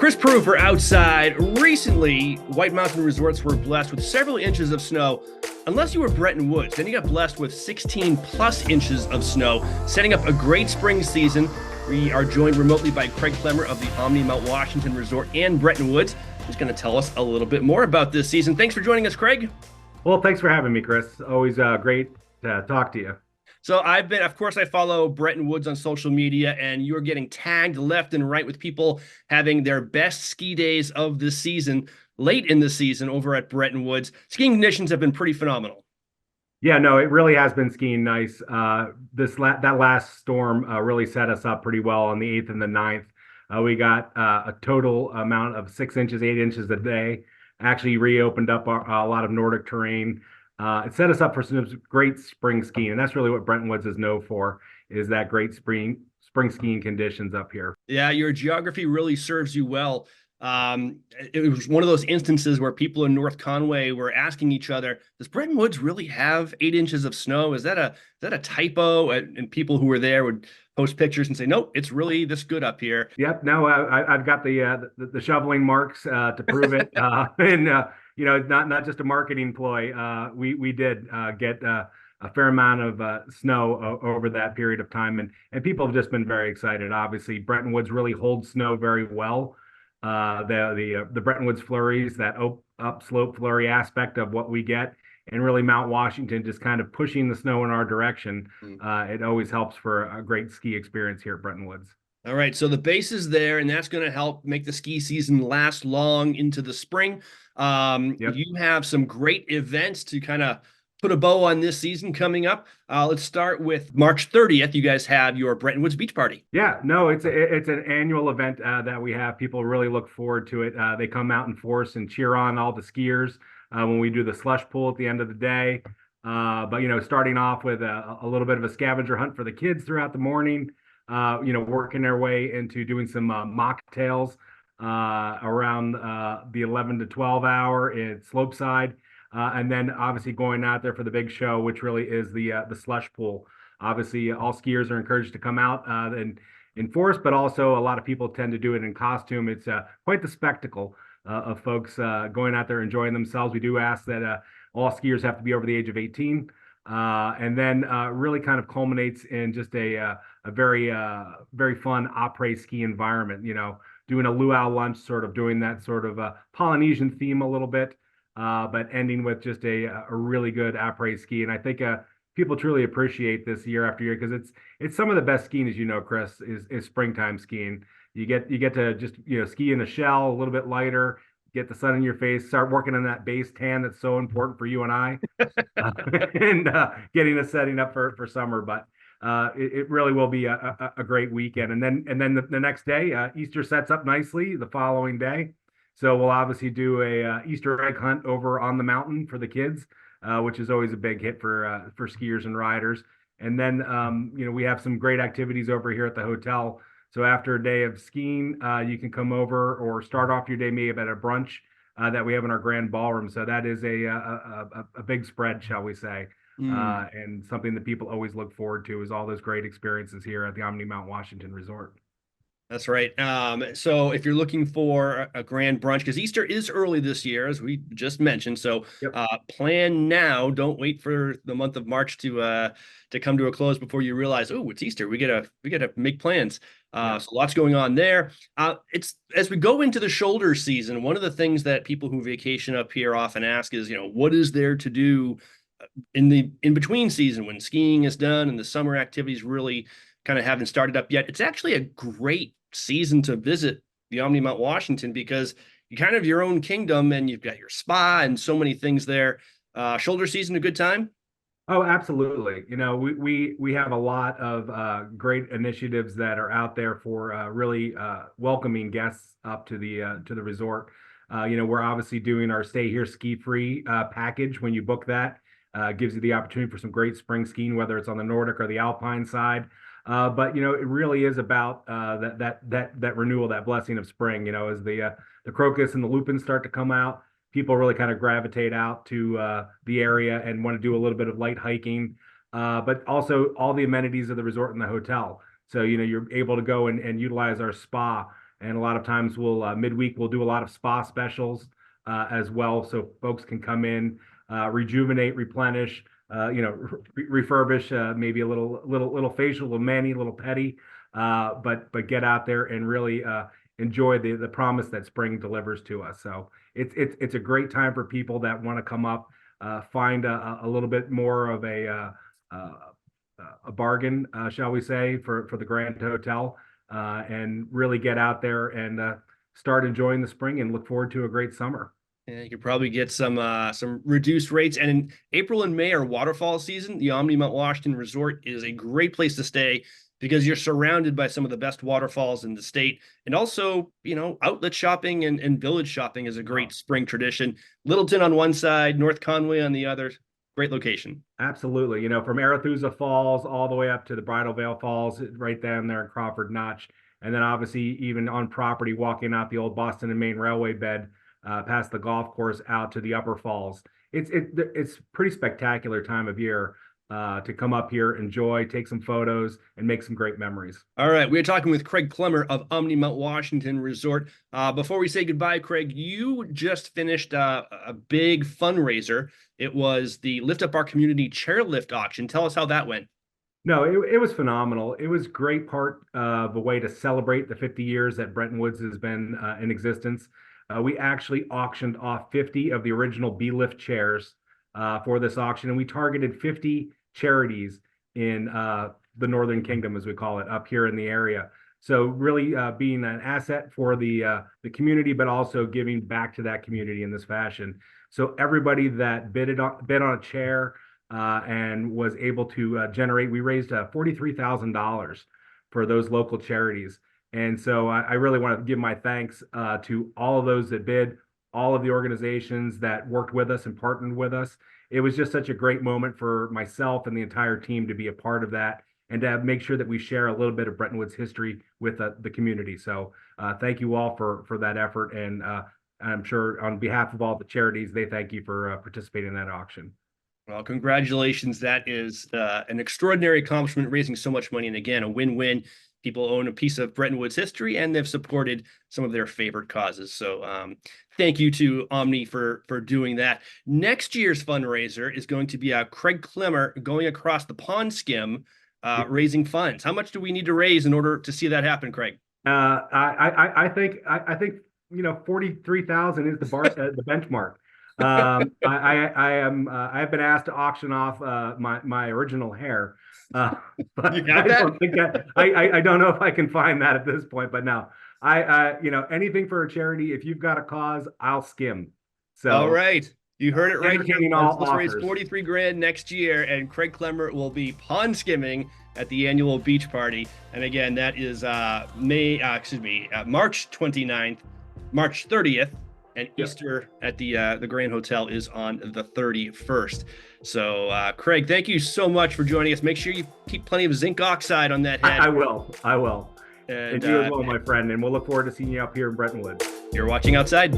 Chris Prue for Outside. Recently, White Mountain Resorts were blessed with several inches of snow. Unless you were Bretton Woods, then you got blessed with 16 plus inches of snow, setting up a great spring season. We are joined remotely by Craig Clemmer of the Omni Mount Washington Resort and Bretton Woods, who's going to tell us a little bit more about this season. Thanks for joining us, Craig. Well, thanks for having me, Chris. Always great to talk to you. So of course, I follow Bretton Woods on social media, and you're getting tagged left and right with people having their best ski days of the season, late in the season over at Bretton Woods. Skiing conditions have been pretty phenomenal. Yeah, no, it really has been skiing nice. That last storm really set us up pretty well on the 8th and the 9th. We got a total amount of 6 inches, 8 inches a day. Actually reopened up a lot of Nordic terrain. It set us up for some great spring skiing, and that's really what Bretton Woods is known for, is that great spring skiing conditions up here. Yeah, your geography really serves you well. It was one of those instances where people in North Conway were asking each other, does Bretton Woods really have 8 inches of snow? Is that a typo? And people who were there would post pictures and say, nope, it's really this good up here. Yep, no, I've got the shoveling marks to prove it, and not just a marketing ploy. We did get a fair amount of snow over that period of time, and people have just been very excited. Obviously, Bretton Woods really holds snow very well. The Bretton Woods flurries, that upslope flurry aspect of what we get, and really Mount Washington just kind of pushing the snow in our direction. It always helps for a great ski experience here at Bretton Woods. All right, so the base is there, and that's going to help make the ski season last long into the spring. Yep. You have some great events to kind of put a bow on this season coming up. Let's start with March 30th. You guys have your Bretton Woods Beach Party. Yeah, no, it's an annual event that we have. People really look forward to it. They come out in force and cheer on all the skiers when we do the slush pool at the end of the day. But starting off with a little bit of a scavenger hunt for the kids throughout the morning. Working their way into doing some mocktails around the 11 to 12 hour at Slopeside. And then obviously going out there for the big show, which really is the slush pool. Obviously, all skiers are encouraged to come out in force, but also a lot of people tend to do it in costume. It's quite the spectacle of folks going out there enjoying themselves. We do ask that all skiers have to be over the age of 18. And then really kind of culminates in just a very very fun après ski environment. Doing a luau lunch, sort of doing that sort of Polynesian theme a little bit, but ending with just a really good après ski. And I think people truly appreciate this year after year, because it's some of the best skiing, as you know, Chris, is springtime skiing. You get to just ski in a shell, a little bit lighter, get the sun in your face, start working on that base tan that's so important for you and I, and getting us setting up for summer. But it really will be a great weekend. And then the next day, Easter sets up nicely the following day. So we'll obviously do a Easter egg hunt over on the mountain for the kids, which is always a big hit for skiers and riders. And then we have some great activities over here at the hotel. So after a day of skiing, you can come over or start off your day maybe at a brunch that we have in our grand ballroom. So that is a big spread, shall we say, and something that people always look forward to is all those great experiences here at the Omni Mount Washington Resort. That's right. So if you're looking for a grand brunch, because Easter is early this year, as we just mentioned, so Yep. Plan now. Don't wait for the month of March to come to a close before you realize, oh, it's Easter. We gotta make plans. Yeah. So lots going on there. It's as we go into the shoulder season. One of the things that people who vacation up here often ask is, what is there to do in between season when skiing is done and the summer activities really kind of haven't started up yet. It's actually a great season to visit the Omni Mount Washington, because you kind of your own kingdom and you've got your spa and so many things there. Shoulder season, a good time? Oh, absolutely. We have a lot of great initiatives that are out there for really welcoming guests up to the resort. We're obviously doing our Stay Here Ski Free package. When you book that, gives you the opportunity for some great spring skiing, whether it's on the Nordic or the Alpine side. But it really is about that renewal, that blessing of spring. As the crocus and the lupins start to come out, people really kind of gravitate out to the area and want to do a little bit of light hiking, but also all the amenities of the resort and the hotel. So you're able to go and utilize our spa And a lot of times midweek we'll do a lot of spa specials as well, so folks can come in, rejuvenate, replenish, refurbish, maybe a little facial, a little mani, a little pedi, but get out there and really enjoy the promise that spring delivers to us. So it's a great time for people that want to come up, find a little bit more of a bargain, shall we say, for the Grand Hotel, and really get out there and start enjoying the spring and look forward to a great summer. Yeah, you could probably get some reduced rates. And in April and May are waterfall season. The Omni Mount Washington Resort is a great place to stay because you're surrounded by some of the best waterfalls in the state. And also, outlet shopping and village shopping is a great spring tradition. Littleton on one side, North Conway on the other. Great location. Absolutely. From Arethusa Falls all the way up to the Bridal Veil Falls, right down there in Crawford Notch. And then obviously even on property, walking out the old Boston and Maine Railway bed, past the golf course out to the upper falls. It's pretty spectacular time of year to come up here, enjoy, take some photos, and make some great memories. All right. We're talking with Craig Clemmer of Omni Mount Washington Resort. Before we say goodbye, Craig, you just finished a big fundraiser. It was the Lift Up Our Community chairlift auction. Tell us how that went. No, it was phenomenal. It was great part of a way to celebrate the 50 years that Bretton Woods has been in existence. We actually auctioned off 50 of the original B-lift chairs for this auction, and we targeted 50 charities in the Northern Kingdom, as we call it, up here in the area. So really being an asset for the community, but also giving back to that community in this fashion. So everybody that bid on a chair and was able to generate, we raised $43,000 for those local charities. And so I really want to give my thanks to all of those that bid, all of the organizations that worked with us and partnered with us. It was just such a great moment for myself and the entire team to be a part of that and to make sure that we share a little bit of Bretton Woods history with the community. So thank you all for that effort. And I'm sure on behalf of all the charities, they thank you for participating in that auction. Well, congratulations. That is an extraordinary accomplishment, raising so much money. And again, a win-win. People own a piece of Bretton Woods history, and they've supported some of their favorite causes. So thank you to Omni for doing that. Next year's fundraiser is going to be Craig Clemmer going across the pond skim, raising funds. How much do we need to raise in order to see that happen, Craig? I think 43,000 is the benchmark. I have been asked to auction off my original hair, but I don't know if I can find that at this point. But no, anything for a charity. If you've got a cause, I'll skim. So all right, you heard it right here. Let's raise 43 grand next year, and Craig Clemmer will be pond skimming at the annual beach party. And again, that is March 29th, March 30th. And Easter at the Grand Hotel is on the 31st. So, Craig, thank you so much for joining us. Make sure you keep plenty of zinc oxide on that head. I will. And you as well, my friend. And we'll look forward to seeing you up here in Bretton Woods. You're watching Outside.